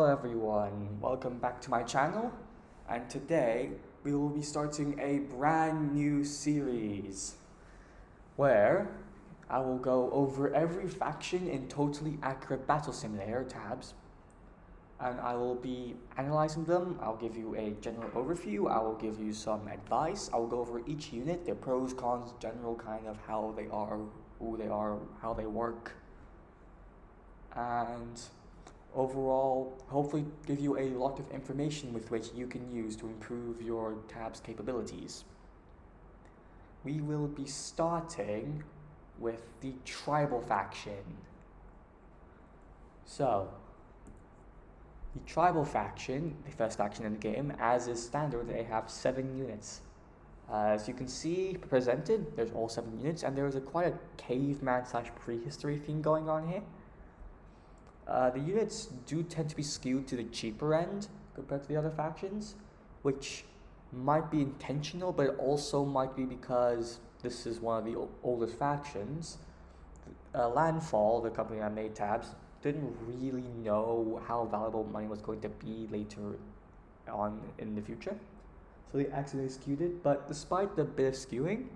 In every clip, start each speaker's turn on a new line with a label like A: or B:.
A: Hello everyone, welcome back to my channel, and today we will be starting a brand new series where I will go over every faction in Totally Accurate Battle Simulator tabs, and I will be analyzing them. I'll give you a general overview, I will give you some advice, I will go over each unit, their pros, cons, general kind of how they are, who they are, how they work, and overall, hopefully give you a lot of information with which you can use to improve your tab's capabilities. We will be starting with the tribal faction. So, the tribal faction, the first faction in the game, as is standard, they have 7 units. As you can see presented, there's all 7 units, and there is quite a caveman / prehistory theme going on here. The units do tend to be skewed to the cheaper end compared to the other factions, which might be intentional, but it also might be because this is one of the oldest factions. Landfall, the company that made tabs, didn't really know how valuable money was going to be later on in the future, so they accidentally skewed it. But despite the bit of skewing,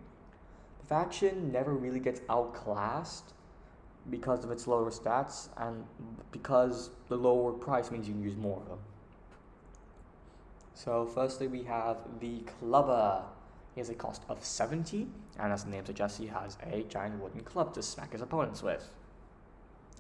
A: the faction never really gets outclassed because of its lower stats and because the lower price means you can use more of them. So firstly we have the Clubber. He has a cost of 70, and as the name suggests, he has a giant wooden club to smack his opponents with.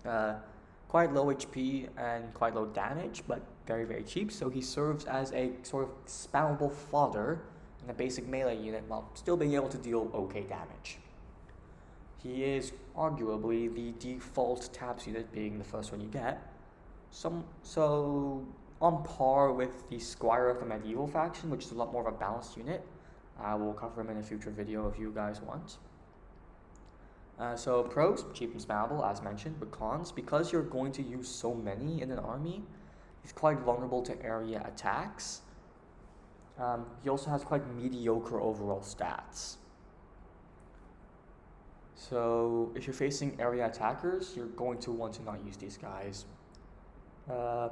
A: Quite low HP and quite low damage, but very cheap, so he serves as a sort of spammable fodder in a basic melee unit while still being able to deal okay damage. He is arguably the default tabs unit, being the first one you get. So on par with the Squire of the Medieval faction, which is a lot more of a balanced unit. I will cover him in a future video if you guys want. So pros, cheap and spammable as mentioned, but cons, because you're going to use so many in an army, he's quite vulnerable to area attacks. He also has quite mediocre overall stats. So if you're facing area attackers, you're going to want to not use these guys. Now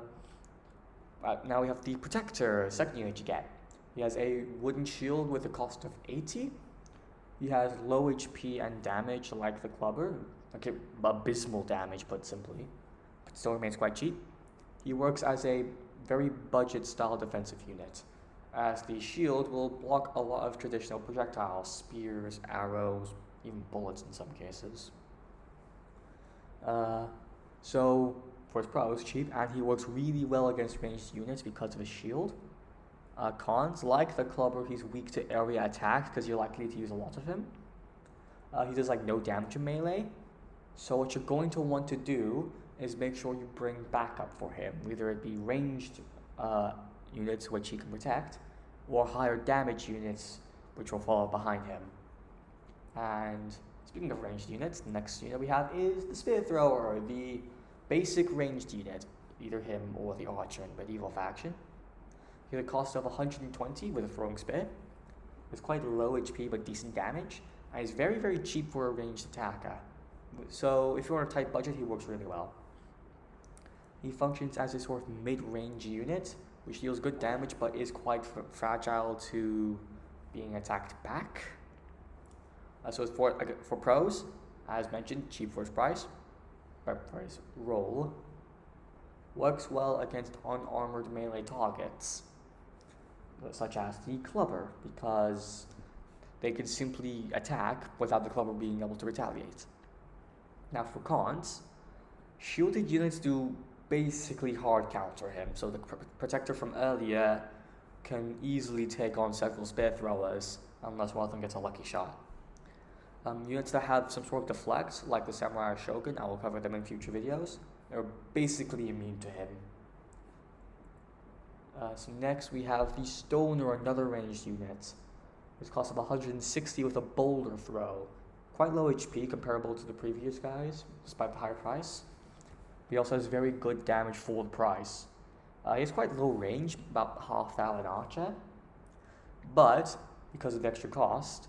A: we have the Protector, second unit you get. He has a wooden shield with a cost of 80. He has low HP and damage like the Clubber, like abysmal damage put simply, but still remains quite cheap. He works as a very budget style defensive unit, as the shield will block a lot of traditional projectiles, spears, arrows, even bullets in some cases. So for his pros, cheap, and he works really well against ranged units because of his shield. Cons, like the Clubber, he's weak to area attacks because you're likely to use a lot of him. He does like no damage in melee, so what you're going to want to do is make sure you bring backup for him, whether it be ranged units which he can protect, or higher damage units which will follow behind him. And speaking of ranged units, the next unit we have is the Spear Thrower, the basic ranged unit, either him or the Archer in the Medieval faction. He has a cost of 120 with a throwing spear. It's quite low HP but decent damage, and he's very cheap for a ranged attacker. So if you're on a tight budget, he works really well. He functions as a sort of mid-range unit, which deals good damage but is quite fragile to being attacked back. So for pros, as mentioned, cheap for his price, for his role, works well against unarmored melee targets, such as the Clubber, because they can simply attack without the Clubber being able to retaliate. Now for cons, shielded units do basically hard counter him, so the Protector from earlier can easily take on several Spear Throwers unless one of them gets a lucky shot. Units that have some sort of deflect, like the Samurai Shogun, I will cover them in future videos, are basically immune to him. So next we have the Stoner, another ranged unit. His cost of 160 with a boulder throw. Quite low HP comparable to the previous guys, despite the higher price. He also has very good damage for the price. He has quite low range, about half that of an Archer, but because of the extra cost,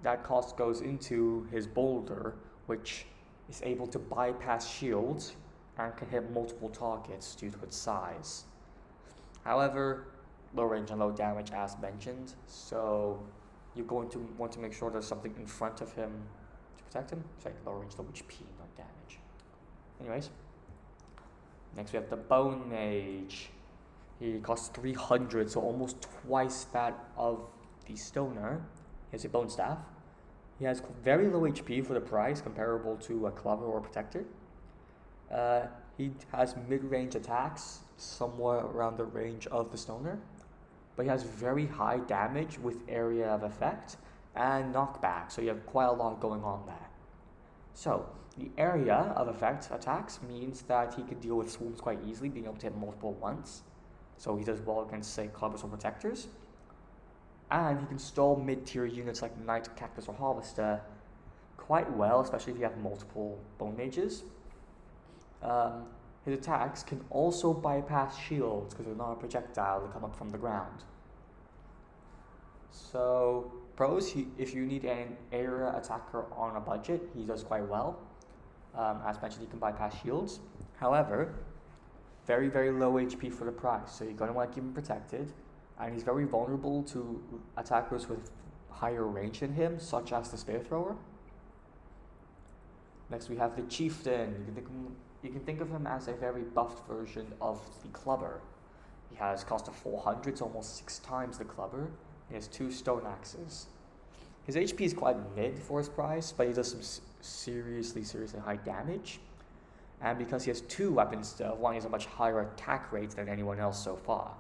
A: that cost goes into his boulder, which is able to bypass shields and can hit multiple targets due to its size. However, low range and low damage as mentioned, so you're going to want to make sure there's something in front of him to protect him. Sorry, low range, low HP, not damage. Anyways, next we have the Bone Mage. He costs 300, so almost twice that of the Stoner. He has a Bone Staff. He has very low HP for the price, comparable to a Clubber or a Protector. He has mid-range attacks, somewhere around the range of the Stoner, but he has very high damage with area of effect and knockback, so you have quite a lot going on there. So, the area of effect attacks means that he can deal with swarms quite easily, being able to hit multiple once, so he does well against, say, Clubbers or Protectors. And he can stall mid-tier units like Knight, Cactus, or Harvester quite well, especially if you have multiple Bone Mages. His attacks can also bypass shields because they're not a projectile, they come up from the ground. So, pros, if you need an area attacker on a budget, he does quite well. As mentioned, he can bypass shields. However, very, very low HP for the price, so you're going to want to keep him protected. And he's very vulnerable to attackers with higher range than him, such as the Spear Thrower. Next we have the Chieftain. You can think of him as a very buffed version of the Clubber. He has cost of 400, so almost 6 times the Clubber. He has 2 Stone Axes. His HP is quite mid for his price, but he does some seriously high damage. And because he has 2 weapons instead of 1, he has a much higher attack rate than anyone else so far.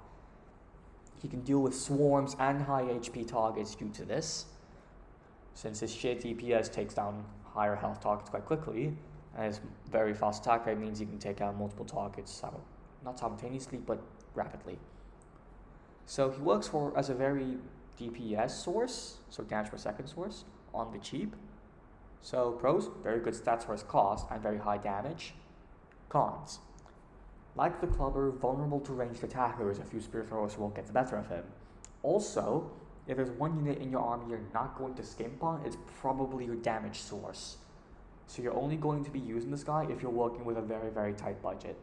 A: He can deal with swarms and high HP targets due to this, since his sheer DPS takes down higher health targets quite quickly, and his very fast attack rate means he can take out multiple targets, not simultaneously, but rapidly. So he works as a very DPS source, so damage per second source, on the cheap. So pros, very good stats for his cost and very high damage. Cons, like the Clubber, vulnerable to ranged attackers. A few Spear Throwers won't get the better of him. Also, if there's one unit in your army you're not going to skimp on, it's probably your damage source. So you're only going to be using this guy if you're working with a very, very tight budget.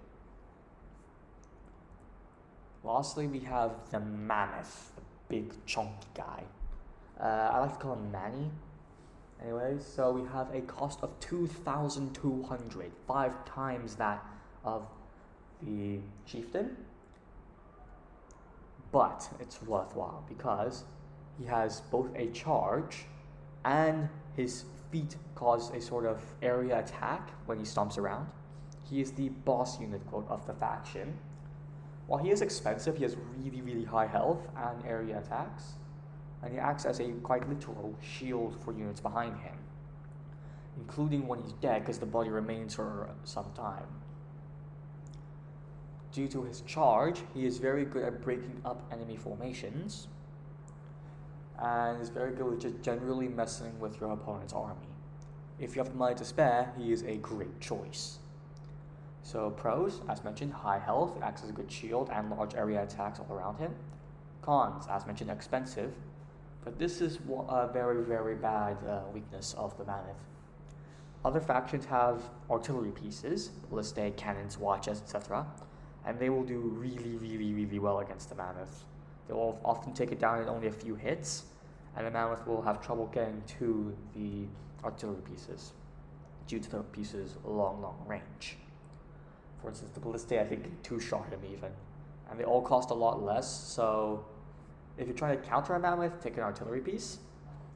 A: Lastly, we have the Mammoth, the big chunky guy. I like to call him Manny. Anyways, so we have a cost of 2,200, 5 times that of the Chieftain. But it's worthwhile because he has both a charge and his feet cause a sort of area attack when he stomps around. He is the boss unit, quote, of the faction. While he is expensive, he has really, really high health and area attacks, and he acts as a quite literal shield for units behind him, including when he's dead because the body remains for some time. Due to his charge, he is very good at breaking up enemy formations, and is very good with just generally messing with your opponent's army. If you have the money to spare, he is a great choice. So pros, as mentioned, high health, acts as a good shield and large area attacks all around him. Cons, as mentioned, expensive, but this is a very, very bad weakness of the Mammoth. Other factions have artillery pieces, ballistae, cannons, watches, etc., and they will do really, really, really well against the Mammoth. They will often take it down in only a few hits, and the Mammoth will have trouble getting to the artillery pieces due to the pieces' long range. For instance, the ballistae, I think, can two-shot him even, and they all cost a lot less, so if you're trying to counter a Mammoth, take an artillery piece.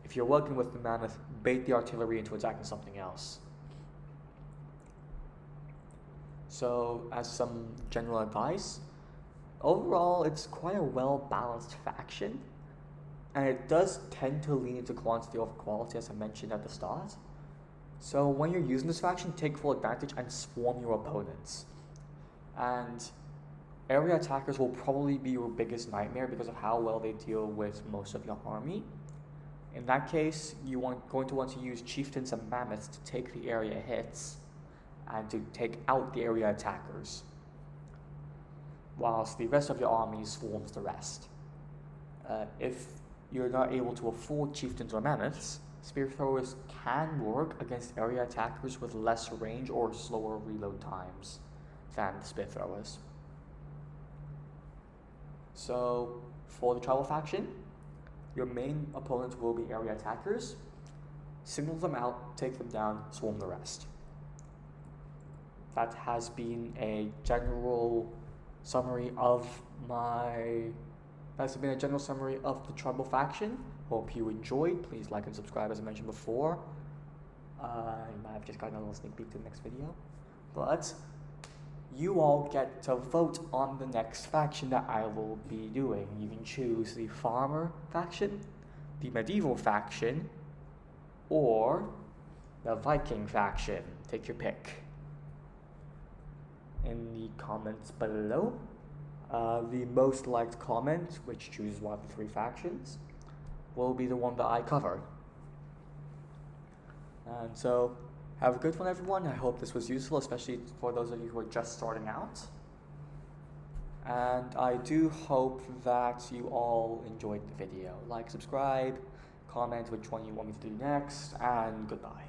A: If you're working with the Mammoth, bait the artillery into attacking something else. So, as some general advice, overall, it's quite a well-balanced faction, and it does tend to lean into quantity over quality, as I mentioned at the start. So when you're using this faction, take full advantage and swarm your opponents. And area attackers will probably be your biggest nightmare because of how well they deal with most of your army. In that case, you're going to want to use Chieftains and Mammoths to take the area hits and to take out the area attackers, whilst the rest of your army swarms the rest. If you're not able to afford Chieftains or Mammoths, Spear Throwers can work against area attackers with less range or slower reload times. than the spear throwers. So for the tribal faction, your main opponents will be area attackers. Signal them out, take them down, swarm the rest. That has been a general summary of the tribal faction. Hope you enjoyed. Please like and subscribe as I mentioned before. You might have just gotten a little sneak peek to the next video. But you all get to vote on the next faction that I will be doing. You can choose the farmer faction, the medieval faction, or the Viking faction. Take your pick. In the comments below, the most liked comment, which chooses one of the 3 factions, will be the one that I cover. And so, have a good one, everyone. I hope this was useful, especially for those of you who are just starting out. And I do hope that you all enjoyed the video. Like, subscribe, comment which one you want me to do next, and goodbye.